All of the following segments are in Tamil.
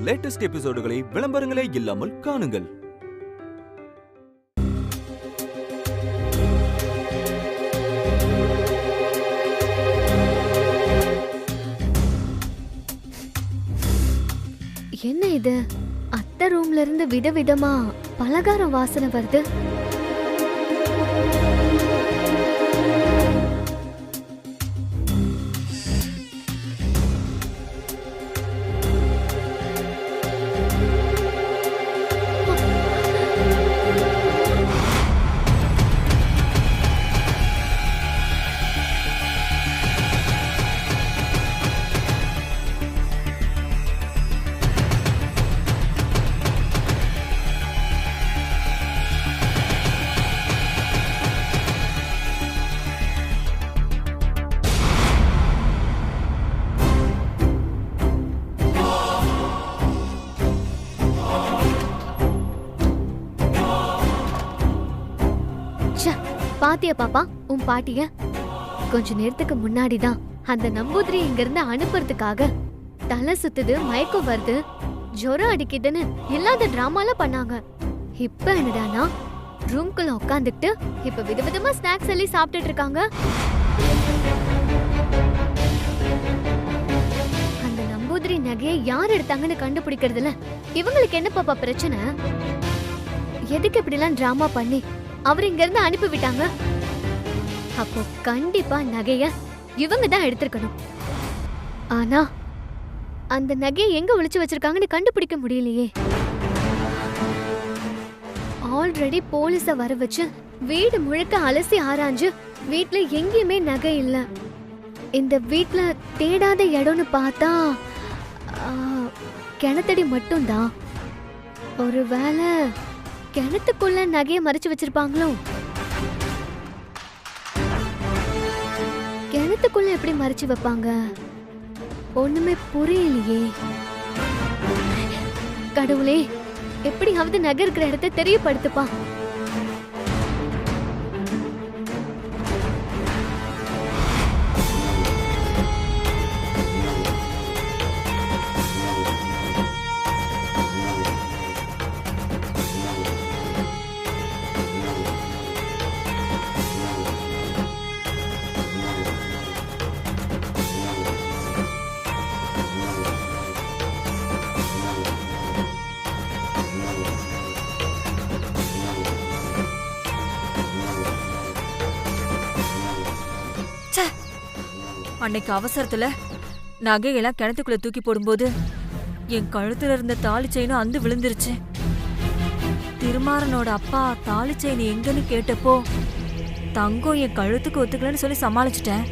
லேட்டஸ்ட் எபிசோடுகளை விளம்பரங்களே இல்லாமல் காணுங்கள். என்ன இது? அத்தை ரூம்ல இருந்து விதவிதமா பலகாரம் வாசனை வருது. பாத்தியா பாப்பா உன் பாட்டிய? கொஞ்ச நேரத்துக்கு முன்னாடிதான் அந்த நம்பூதிரி இங்க இருந்து அனுப்புறதுக்காக தலை சுத்துது, மயக்கம் வருது, ஜுரம் அடிக்குதுன்னு இல்லாத டிராமால பண்ணாங்க. இப்ப என்னடானா ரூம்குள்ள உட்காந்துட்டு இப்ப விதவிதமா ஸ்நாக்ஸ் எல்லாம் சாப்பிட்டுட்டு இருக்காங்க. அந்த நம்பூதிரி நகையை யார் எடுத்தாங்கன்னு கண்டுபிடிக்கிறதுல இவங்களுக்கு என்ன பாப்பா பிரச்சனை? எதுக்கு இப்படி எல்லாம் டிராமா பண்ணி அவர் இங்க இருந்து அனுப்பி விட்டாங்க? அப்போ கண்டிப்பா நகைய இவங்க தான் எடுத்திருக்கணும். ஆனா அந்த நகையை எங்க ஒளிச்சு வச்சிருக்காங்கன்னு கண்டுபிடிக்க முடியலையே. ஆல்ரெடி போலீஸ வர வச்சு வீடு முழுக்க அலசி ஆராய்ஞ்சு வீட்ல எங்கேயுமே நகை இல்ல. இந்த வீட்ல தேடாத இடம்னு பார்த்தா கிணத்தடி மட்டும்தான். ஒருவேளை கிணத்துக்குள்ள நகையை மறைச்சு வச்சிருப்பாங்களோ? கிணத்துக்குள்ள எப்படி மறைச்சு வைப்பாங்க? ஒண்ணுமே புரியலையே. கடவுளே, எப்படியாவது நகை இருக்கிற இடத்தை தெரியப்படுத்துப்பா. அன்னைக்கு அவசரத்துல நகையெல்லாம் கிணத்துக்குள்ள தூக்கி போடும்போது என் கழுத்துல இருந்த தாலி செயினும் அந்து விழுந்துருச்சு. திருமாறனோட அப்பா தாலி செயின் எங்கன்னு கேட்டப்போ தங்கம் என் கழுத்துக்கு ஒத்துக்கலன்னு சொல்லி சமாளிச்சிட்டேன்.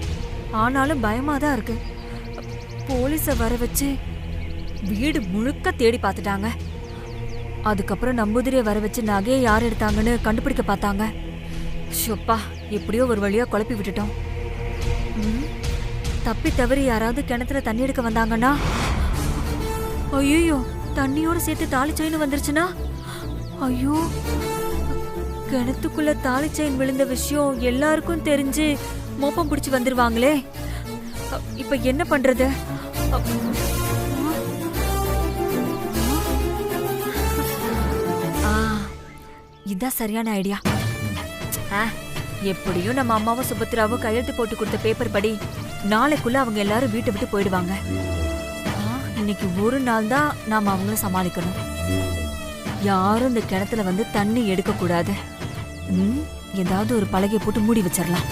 ஆனாலும் பயமா தான் இருக்கு. போலீஸ வர வச்சு வீடு முழுக்க தேடி பார்த்துட்டாங்க. அதுக்கப்புறம் நம்பூதிரியை வர வச்சு நகையை யார் எடுத்தாங்கன்னு கண்டுபிடிக்க பார்த்தாங்க. ஷோப்பா, எப்படியோ ஒரு வழியா குழப்பி விட்டுட்டோம். தப்பி தவறி யாராவது கிணத்துல தண்ணி எடுக்க வந்தாங்கன்னா, ஐயோ தண்ணியோட சேர்த்து தாலி செயின் வந்துருச்சுன்னா, ஐயோ கிணத்துக்குள்ள தாலி செயின் விழுந்த விஷயம் எல்லாருக்கும் தெரிஞ்சு மோப்பம் பிடிச்சு வந்துருவாங்களே. இப்ப என்ன பண்றது? இதான் சரியான ஐடியா. எப்படியும் நம்ம அம்மாவும் சுபத்ராவும் கையெழுத்து போட்டு கொடுத்த பேப்பர் படி நாளைக்குள்ள அவங்க எல்லாரும் வீட்டை விட்டு போயிடுவாங்க. இன்னைக்கு ஒரு நாள் தான் நாம அவங்கள சமாளிக்கணும். யாரும் இந்த கிணத்துல வந்து தண்ணி எடுக்க கூடாது. ஏதாவது ஒரு பலகையை போட்டு மூடி வச்சிடலாம்.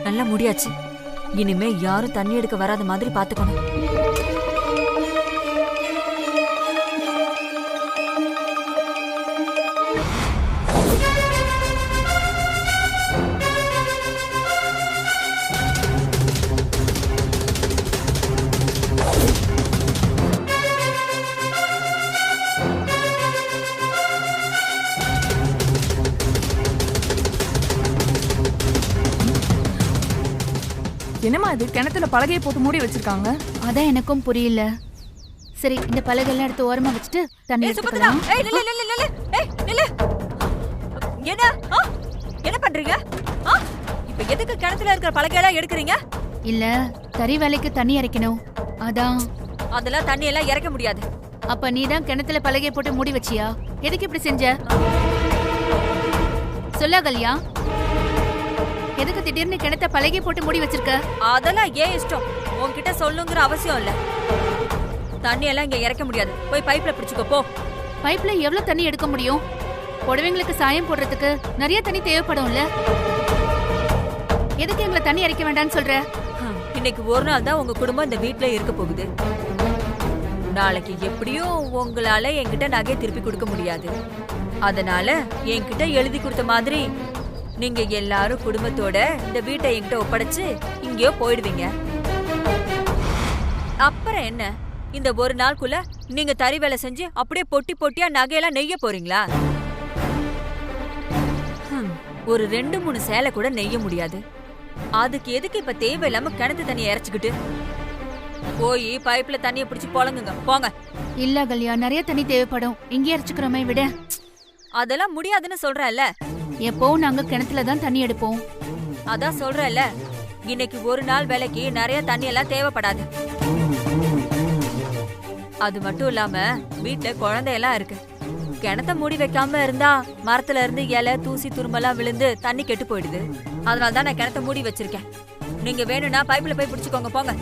நல்லா முடியாச்சு. இனிமே யாரும் தண்ணி எடுக்க வராத மாதிரி பாத்துக்கணும். என்னம்மா இது கிணத்துல பலகையை போட்டு மூடி வச்சிருக்காங்க? அதான் எனக்கும் புரியல. சரி, இந்த பலகையெல்லாம் எடுத்து ஓரமா வச்சுட்டு தண்ணி எடுத்துக்கலாம். என்ன என்ன பண்றீங்க? இப்ப எதுக்கு கிணத்துல இருக்கிற பலகையெல்லாம் எடுக்கிறீங்க? இல்ல, தறி வேலைக்கு தண்ணி இறைக்கணும். அதான். அதெல்லாம் தண்ணி எல்லாம் இறக்க முடியாது. அப்ப நீ தான் கிணத்துல பலகையை போட்டு மூடி வச்சியா? எதுக்கு இப்படி செஞ்ச? சொல்ல கல்யா, எதுக்கு திடீர்னு கிணத்த பலகையை போட்டு மூடி வச்சிருக்க? அதெல்லாம் ஏன் இஷ்டம், உன்கிட்ட சொல்லுங்கிற அவசியம் இல்ல. தண்ணி எல்லாம் இங்க இறக்க முடியாது. போய் பைப்ல பிடிச்சுக்கோ போ. பைப்ல எவ்வளவு தண்ணி எடுக்க முடியும்? புடவைங்களுக்கு சாயம் போடுறதுக்கு நிறைய தண்ணி தேவைப்படும்ல. எதுக்கு எங்களை தண்ணி இறைக்க வேண்டாம்னு சொல்ற? இன்னைக்கு ஒரு நாள் தான் உங்க குடும்பம் இந்த வீட்ல இருக்க போகுது. நாளைக்கு எப்படியும் உங்களால என்கிட்ட நகையை திருப்பி கொடுக்க முடியாது. அதனால என்கிட்ட எழுதி கொடுத்த மாதிரி நீங்க எல்லாரும் குடும்பத்தோட இந்த வீட்டை என்கிட்ட ஒப்படைச்சு இங்கேயோ போயிடுவீங்க. அப்புறம் என்ன, இந்த ஒரு நாளுக்குள்ள நீங்க தறி வேலை செஞ்சு அப்படியே பொட்டி பொட்டியா நகையெல்லாம் நெய்ய போறீங்களா? ஒரு 2-3 சேலை கூட நெய்ய முடியாது. அதுக்கு எதுக்கு இப்ப தேவையில்லாம கிணத்து தண்ணியை இறைச்சுக்கிட்டு? போய் பைப்ல தண்ணியை பிடிச்சு பொழங்குங்க போங்க. இல்ல கல்யா, நிறைய தண்ணி தேவைப்படும். இங்கே இறைச்சுக்கிறோமே விட. அதெல்லாம் முடியாதுன்னு சொல்றேன்ல. எப்பவும் நாங்க கிணத்துல தான் தண்ணி எடுப்போம். அதான் சொல்றேன்ல, இன்னைக்கு ஒரு நாள் வேலைக்கு நிறைய தண்ணி எல்லாம் தேவைப்படாது. அது மட்டும் இல்லாம வீட்டுல குழந்தையெல்லாம் இருக்கு. கிணத்த மூடி வைக்காம இருந்தா மரத்துல இருந்து இலை தூசி துரும்பெல்லாம் விழுந்து தண்ணி கெட்டு போயிடுது. அதனாலதான் நான் கிணத்த மூடி வச்சிருக்கேன். நீங்க வேணும்னா பைப்ல போய் பிடிச்சுக்கோங்க போங்க.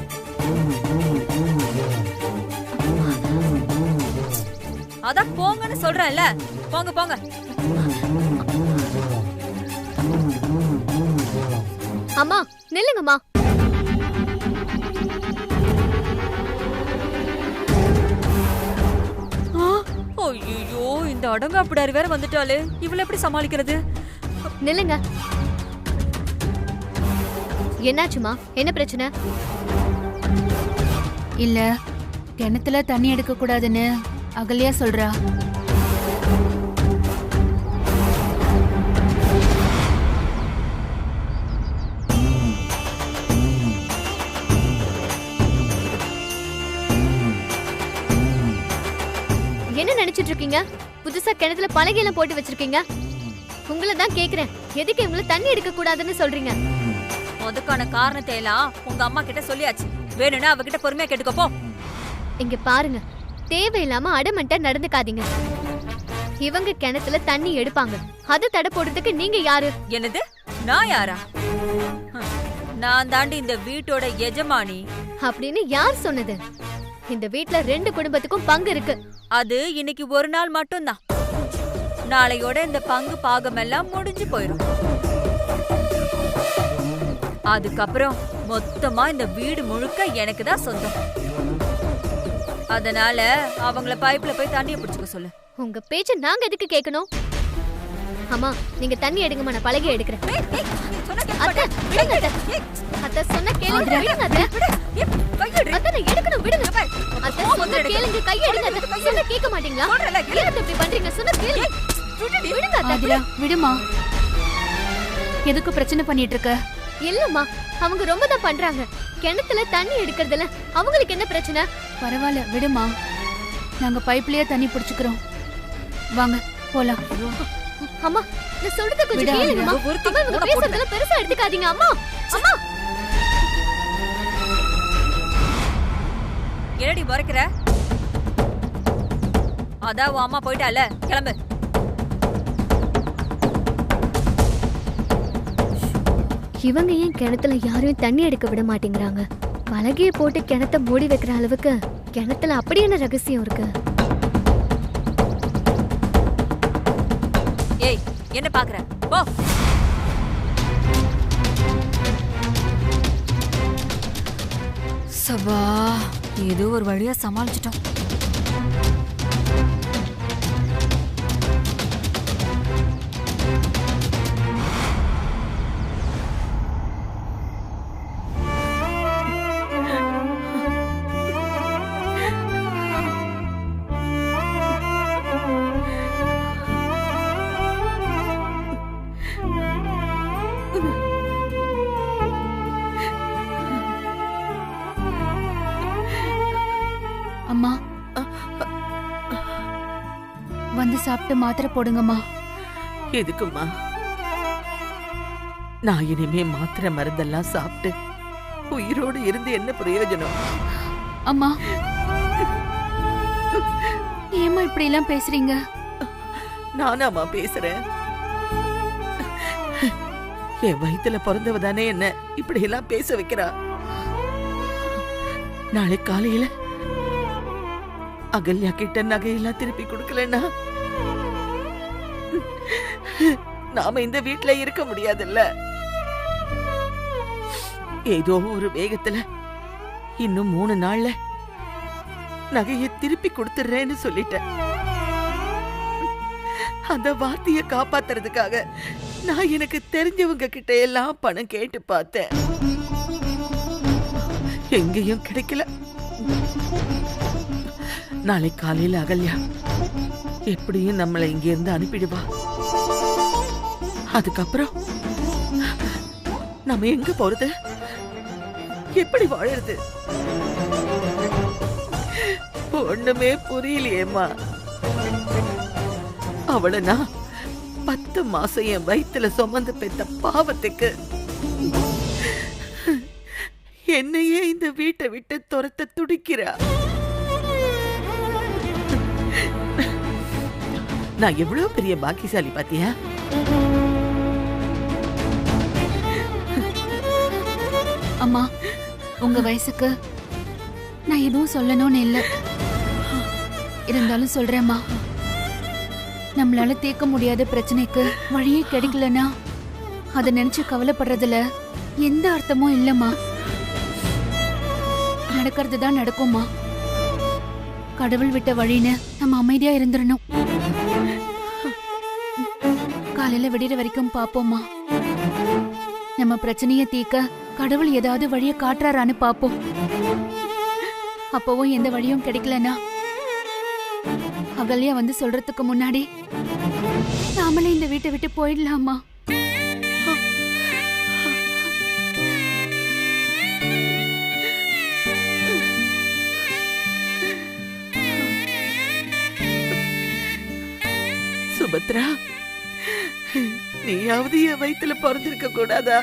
அதான் போங்கன்னு சொல்றேன்ல, போங்க போங்க. அம்மா நில்லுங்கம்மா. ஐயோ, இந்த அடங்க அப்படியாரு வேற வந்துட்டாலே, இவள எப்படி சமாளிக்கிறது? நில்லுங்க. என்னாச்சுமா? என்ன பிரச்சனை? இல்ல, கிணத்துல தண்ணி எடுக்க கூடாதுன்னு அகல்யா சொல்றா. என்ன நினைச்சிட்டு இருக்கீங்க? புதுசா கிணத்துல பலகையெல்லாம் போட்டு வச்சிருக்கீங்க. உங்களை தான் கேக்குறேன், எதுக்கு இவங்கள தண்ணி எடுக்க கூடாதுன்னு சொல்றீங்க? அதுக்கான காரணத்தை எல்லாம் உங்க அம்மா கிட்ட சொல்லியாச்சு. வேணும்னா அவகிட்ட பொறுமையா கேட்டுக்கோ போ. இங்க பாருங்க, தேவையில்லாம அடமன்ட்டா நடந்துக்காதீங்க. இவங்க கிணத்துல தண்ணி எடுப்பாங்க, அது தடை போடுறதுக்கு நீங்க யாரு? என்னது? நான் யாரா? நான் தாண்டி இந்த வீட்டோட எஜமானி. அப்படின்னு யார் சொன்னது? இந்த வீட்ல 2 குடும்பத்துக்கும் பங்கு இருக்கு. அது இன்னைக்கு ஒரு நாள் மட்டும்தான். நாளையோட இந்த பங்கு பாகம் எல்லாம் முடிஞ்சு போயிடும். அதுக்கப்புறம் மொத்தமா இந்த வீடு முழுக்க எனக்கு தான் சொந்தம். அதனால அவங்கள பைப்ல போய் தண்ணியை பிடிச்சுக்க சொல்லு. உங்க பேச்ச நாங்க எதுக்கு கேட்கணும்? அம்மா, நீங்க தண்ணி எடுங்கம்மா, நான் பலகை எடுக்கிறேன். அத்தை, விடுங்க அத்தை. அத்தை சொன்ன கேளுங்க, விடுங்க அத்தை. அத்தை, நான் எடுக்கணும், விடுங்க. அத்தை சொன்ன கேளுங்க, கை எடுங்க அத்தை. சொன்ன கேட்க மாட்டீங்களா? ஏன் அத்தை இப்படி பண்றீங்க? சொன்ன கேளுங்க. விடுங்க அத்தை. ஆதிரா, விடுமா. எதுக்கு பிரச்சனை பண்ணிட்டு இருக்க? இல்லம்மா, அவங்க ரொம்ப தான் பண்றாங்க. கிணத்துல தண்ணி எடுக்கிறதுல அவங்களுக்கு என்ன பிரச்சனை? பரவாயில்ல, விடுமா. நாங்க பைப்லயே தண்ணி பிடிச்சுக்கிறோம். வாங்க போலாம். அம்மா, நான் சொல்றத கொஞ்சம் விடு, கேளுங்கம்மா. அம்மா, இவங்க பேசுறதெல்லாம் பெருசா எடுத்துக்காதீங்க அம்மா. அம்மா, என்னடி முறைக்கிற? அதான் உன் அம்மா போயிட்டால, கிளம்பு. இவங்க ஏன் கிணத்துல யாரையும் தண்ணி எடுக்க விட மாட்டேங்கிறாங்க? பலகையை போட்டு கிணத்த மூடி வைக்கிற அளவுக்கு கிணத்துல அப்படி என்ன ரகசியம் இருக்கு? ஏய், என்ன பாக்குற? போ. சபா, ஏதோ ஒரு வழியா சமாளிச்சிட்டோம். சாப்பிட்டு மாத்திரை போடுங்கம்மா. எதுக்குமா? நான் இனிமே மாத்திரை மருந்தெல்லாம் சாப்பிட்டு உயிரோடு இருந்து என்ன பிரயோஜனம்? அம்மா, ஏம்மா இப்படி எல்லாம் பேசுறீங்க? நானாமா பேசுறேன்? என் வயித்துல பிறந்தவதானே என்ன இப்படி எல்லாம் பேச வைக்கிறா. நாளை காலையில அகல்யா கிட்ட நகையெல்லாம் திருப்பி கொடுக்கலன்னா நாம இந்த வீட்டுல இருக்க முடியாதுல்ல. ஏதோ ஒரு வேகத்துல இன்னும் 3 நாள்ல நகையை திருப்பி கொடுத்துறேன்னு சொல்லிட்டேன். அந்த வார்த்தையை காப்பாத்துறதுக்காக நான் எனக்கு தெரிஞ்சவங்க கிட்ட எல்லாம் பணம் கேட்டு பார்த்தேன். எங்கேயும் கிடைக்கல. நாளை காலையில அகல்யா எப்படியும் நம்மளை இங்க இருந்து அனுப்பிடுவா. அதுக்கப்புறம் நம்ம எங்க போறது, எப்படி வாழறது? ஒண்ணுமே புரியலையேம்மா. அவளை நான் 10 மாசம் என் வயித்துல சுமந்து பெத்த பாவத்துக்கு என்னையே இந்த வீட்டை விட்டு துரத்த துடிக்கிறா. நான் எவ்வளவு பெரிய பாக்கியசாலி பாத்தியா? அம்மா, உங்க வயசுக்கு நான் எதுவும் சொல்லணும்னு இல்லை. இருந்தாலும் சொல்றேம்மா, நம்மளால தீர்க்க முடியாத பிரச்சனைக்கு வழியே கிடைக்கலன்னா அதை நினைச்சு கவலைப்படுறதுல எந்த அர்த்தமும் இல்லம்மா. நடக்கிறது தான் நடக்கும்மா. கடவுள் விட்ட வழின்னு நம்ம அமைதியா இருந்துடணும். காலையில விடிற வரைக்கும் பாப்போம்மா. நம்ம பிரச்சனைய தீர்க்க கடவுள் ஏதாவது வழிய காட்டுறாரான்னு பாப்போம். அப்பவும் எந்த வழியும் கிடைக்கலனா அகல்யா வந்து சொல்றதுக்கு முன்னாடி நாமளே இந்த வீட்டை விட்டு போயிடலாமா? சுபத்ரா, நீயாவது என் வயித்துல பிறந்திருக்க கூடாதா?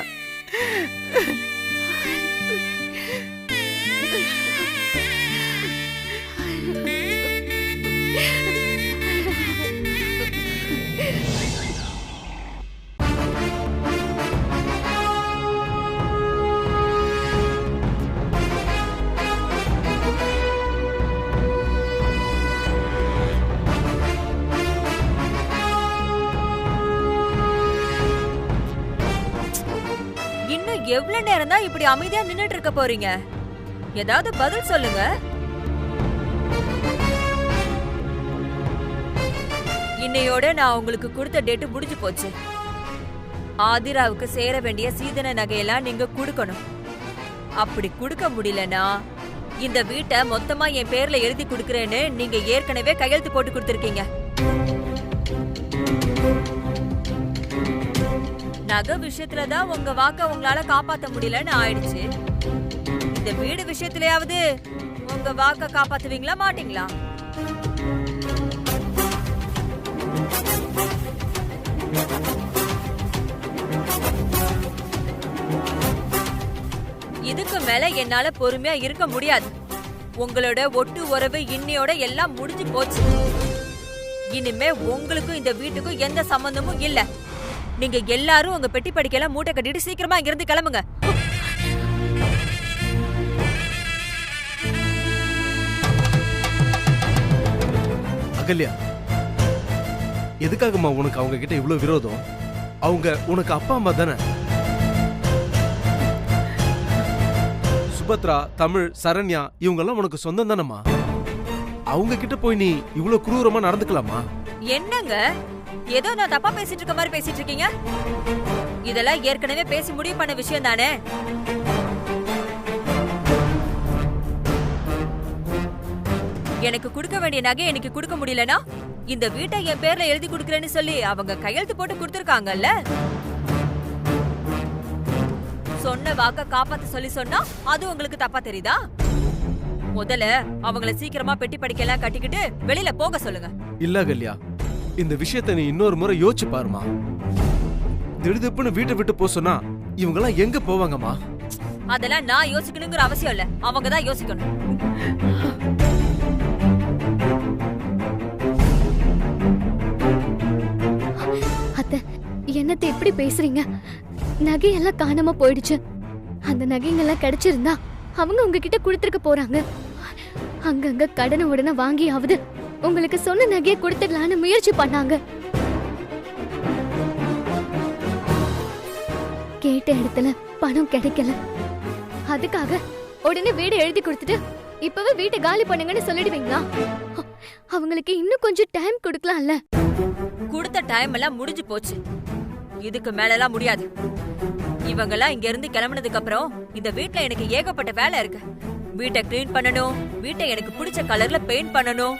எவ்வளவு நேரம் தான் இப்படி அமைதியா நின்னுட்டு இருக்க போறீங்க? ஏதாவது பதில் சொல்லுங்க. இன்னையோட நான் உங்களுக்கு கொடுத்த டேட் முடிஞ்சு போச்சு. ஆதிராவுக்கு சேர வேண்டிய சீதன நகையெல்லாம் நீங்க கொடுக்கணும். அப்படி கொடுக்க முடியலனா இந்த வீட்டை மொத்தமா என் பேர்ல எழுதி கொடுக்கறேன்னு நீங்க ஏற்கனவே கையெழுத்து போட்டு கொடுத்திருக்கீங்க. நகை விஷயத்துலதான் உங்க வாக்க உங்களால காப்பாத்த முடியலன்னு ஆயிடுச்சு. இந்த வீடு விஷயத்திலயாவது உங்க வாக்க காப்பாத்துவீங்களா மாட்டீங்களா? இதுக்கு மேல என்னால பொறுமையா இருக்க முடியாது. உங்களோட ஒட்டு உறவு இன்னையோட எல்லாம் முடிஞ்சு போச்சு. இனிமே உங்களுக்கும் இந்த வீட்டுக்கும் எந்த சம்பந்தமும் இல்ல. நீங்க எல்லாரும் உங்க பெட்டி படிக்கலாம் மூட்டை கட்டிட்டு சீக்கிரமா இங்கிருந்து கிளம்புங்க. அகல்யா, எதுக்காகம்மா உனக்கு அவங்க கிட்ட இவ்வளவு விரோதம்? அவங்க உனக்கு அப்பா அம்மா தானே? சுபத்ரா, தமிழ், சரண்யா இவங்கெல்லாம் உனக்கு சொந்தம் தானம்மா? அவங்க கிட்ட போய் நீ இவ்வளவு குரூரமா நடந்துக்கலாமா? என்னங்க ஏதோ நான் தப்பா பேசிட்டு இருக்க மாதிரி பேசிட்டு இருக்கீங்க? இதெல்லாம் ஏற்கனவே பேசி முடிவு பண்ண விஷயம் தானே. எனக்கு கொடுக்க வேண்டிய நகை எனக்கு கொடுக்க முடியலனா இந்த வீட்டை என் பேர்ல எழுதி கொடுக்கறேன்னு சொல்லி அவங்க கையெழுத்து போட்டு கொடுத்திருக்காங்கல்ல. சொன்ன வாக்க காப்பாத்த சொல்லி சொன்னா அது உங்களுக்கு தப்பா தெரியுதா? முதல்ல அவங்கள சீக்கிரமா பெட்டி படிக்கலாம் கட்டிக்கிட்டு வெளியில போக சொல்லுங்க. இல்ல அகல்யா, இந்த விஷயத்தை நீ இன்னொரு முறை யோசிச்சு பாருமா. திடுதிப்புன்னு வீட்டை விட்டு போ சொன்னா இவங்கெல்லாம் எங்க போவாங்கம்மா? அதெல்லாம் நான் யோசிக்கணுங்கிற அவசியம் இல்ல, அவங்க தான் யோசிக்கணும். அத்தை, என்னத்தை எப்படி பேசுறீங்க? நகையெல்லாம் காணாம போயிடுச்சு. அந்த நகைங்கெல்லாம் கிடைச்சிருந்தா அவங்க உங்ககிட்ட கொடுத்துருக்க போறாங்க. அங்கங்க கடனை உடனே வாங்கியாவது உங்களுக்கு சொன்ன நகையை கொடுத்துடலான்னு முயற்சி பண்ணாங்க. கேட்ட இடத்துல பணம் கிடைக்கல. அதுக்காக உடனே வீடு எழுதி கொடுத்துட்டு இப்பவே வீட்டை காலி பண்ணுங்கன்னு சொல்லிடுவீங்களா? அவங்களுக்கு இன்னும் கொஞ்சம் டைம் கொடுக்கலாம்ல. கொடுத்த டைம் எல்லாம் முடிஞ்சு போச்சு. இதுக்கு மேல எல்லாம் முடியாது. இவங்கெல்லாம் இங்க இருந்து கிளம்பினதுக்கு அப்புறம் இந்த வீட்ல எனக்கு ஏகப்பட்ட வேலை இருக்கு. வீட்டை கிளீன் பண்ணணும், வீட்டை எனக்கு பிடிச்ச கலர்ல பெயிண்ட் பண்ணணும்,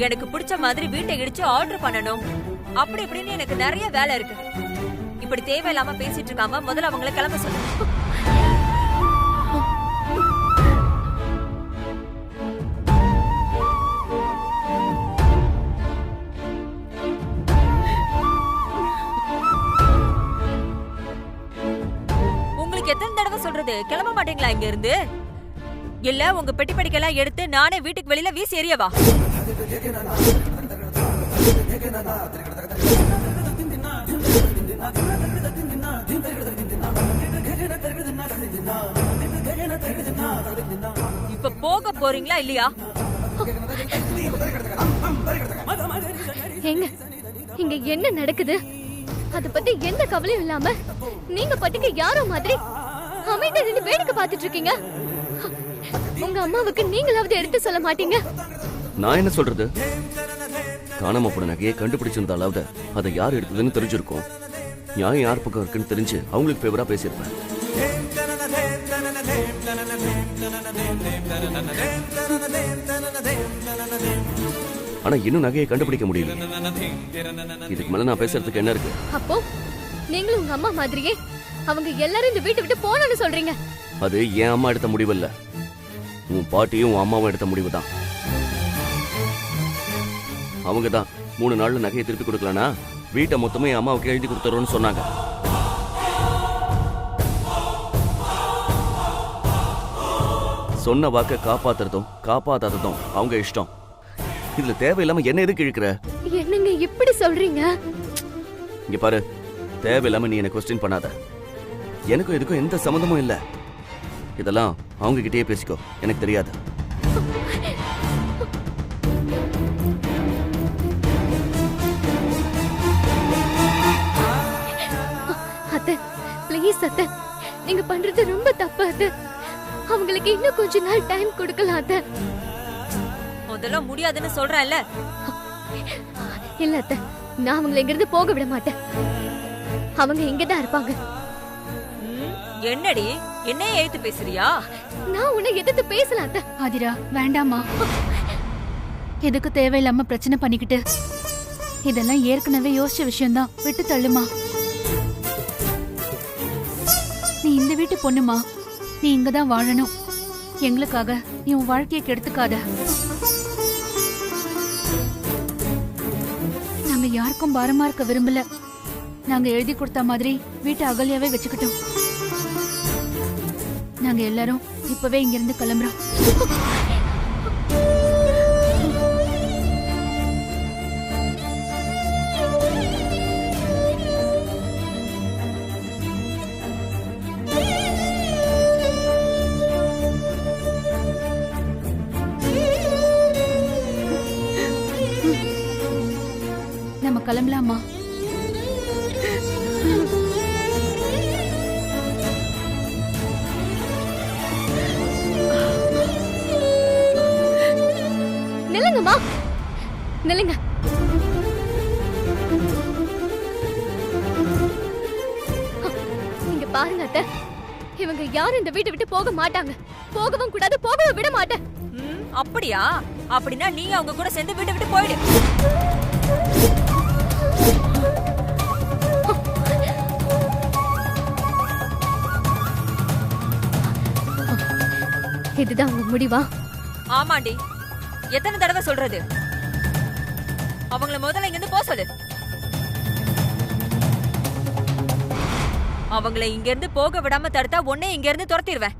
எனக்கு பிடிச்ச மாதிரி வீட்டை இடிச்சு ஆர்டர் பண்ணணும். அப்படி இப்படின்னு எனக்கு நிறைய வேலை இருக்கு. இப்படி தேவையில்லாம பேசிட்டு இருக்காம முதல்ல அவங்கள கிளம்ப சொல்லு. உங்களுக்கு எத்தனை தடவை சொல்றது, கிளம்ப மாட்டீங்களா இங்க இருந்து? இல்ல உங்க பெட்டி படிக்கெல்லாம் எடுத்து நானே வீட்டுக்கு வெளியில வீசி எறியவா? இப்ப போக போறீங்களா இல்லையா? ஏங்க, இங்க என்ன நடக்குது? அத பத்தி எந்த கவலையும் இல்லாம நீங்க பட்டுக்கு யாரோ மாதிரி அமைதியா நின்னு வேடிக்கை பார்த்துட்டு இருக்கீங்க. உங்க அம்மாவுக்கு நீங்களாவது எடுத்து சொல்ல மாட்டீங்க? நான் என்ன சொல்றது? காணாம போன நகையை கண்டுபிடிச்சிருந்தாலாவது அதை யார் எடுத்ததுன்னு தெரிஞ்சிருக்கும். நியாயம் யார் பக்கம் இருக்குன்னு தெரிஞ்சு அவங்களுக்கு ஃபேவரா பேசியிருப்பேன். ஆனா இன்னும் நகையை கண்டுபிடிக்க முடியல. இதுக்கு மேல நான் பேசுறதுக்கு என்ன இருக்கு? அப்போ நீங்களும் உங்க அம்மா மாதிரியே அவங்க எல்லாரும் இந்த வீட்டை விட்டு போகணும்னு சொல்றீங்க? அது என் அம்மா எடுத்த முடிவு இல்ல, உன் பாட்டியும் உன் அம்மாவும் எடுத்த முடிவு தான். அவங்க தான் 3 நாள்ல நகையை திருப்பி கொடுக்கலனா வீட்டை மொத்தமே என் அம்மாவுக்கு எழுதி கொடுத்துறோம்னு சொன்னாங்க. சொன்ன வாக்க காப்பாத்துறதும் காப்பாத்தாததும் அவங்க இஷ்டம். இதுல தேவையில்லாம என்ன எதுக்கு இழுக்கிற? என்னங்க இப்படி சொல்றீங்க? இங்க பாரு, தேவையில்லாம நீ என்ன கொஸ்டின் பண்ணாத. எனக்கும் இதுக்கும் எந்த சம்மந்தமும் இல்ல. இதெல்லாம் அவங்க கிட்டயே பேசிக்கோ, எனக்கு தெரியாது. அத்தை, ப்ளீஸ் அத்தை, நீங்க பண்றது ரொம்ப தப்பு அத்தை. அவங்களுக்கு இன்னும் கொஞ்ச நாள் டைம் கொடுக்கலாம் அத்தை. அதெல்லாம் முடியாதுன்னு சொல்றேன்ல. இல்ல அத்தை, நான் அவங்களை இங்க இருந்து போக விட மாட்டேன். அவங்க இங்கதான் இருப்பாங்க. என்னடி என்னைய ஏத்து பேசுறியா? நான் உன்னை எதிர்த்து பேசல அத்தை. ஆதிரா, வேண்டாமா. எதுக்கு தேவையில்லாம பிரச்சனை பண்ணிக்கிட்டு? இதெல்லாம் ஏற்கனவே யோசிச்ச விஷயம்தான், விட்டு தள்ளுமா. நீ இந்த வீட்டு பொண்ணுமா, நீ இங்கதான் வாழணும். எங்களுக்காக நீ உன் வாழ்க்கையை கெடுத்துக்காத. நாங்க யாருக்கும் பாரமா இருக்க விரும்பல. நாங்க எழுதி கொடுத்த மாதிரி வீட்டை அகலியாவே வச்சுக்கிட்டோம். நாங்க எல்லாரும் இப்பவே இங்கிருந்து கிளம்புறோம். நம்ம கிளம்பலாமா? நில்லுங்கம்மா, நில்லுங்க. இங்க பாருங்க அத்தை, இவங்க யாரும் இந்த வீட்டை விட்டு போக மாட்டாங்க. போகவும் கூடாது, போகவும் விட மாட்டேன். அப்படியா? அப்படின்னா நீ அவங்க கூட சேர்ந்து வீட்டை விட்டு போயிடு. இதுதான் உங்க முடிவா? ஆமாண்டி, எத்தனை தடவை சொல்றது? அவங்கள முதல்ல இங்க இருந்து போக சொல்லு. அவங்கள இங்க இருந்து போக விடாம தடுத்தா உன்னை இங்க இருந்து துரத்திடுவேன்.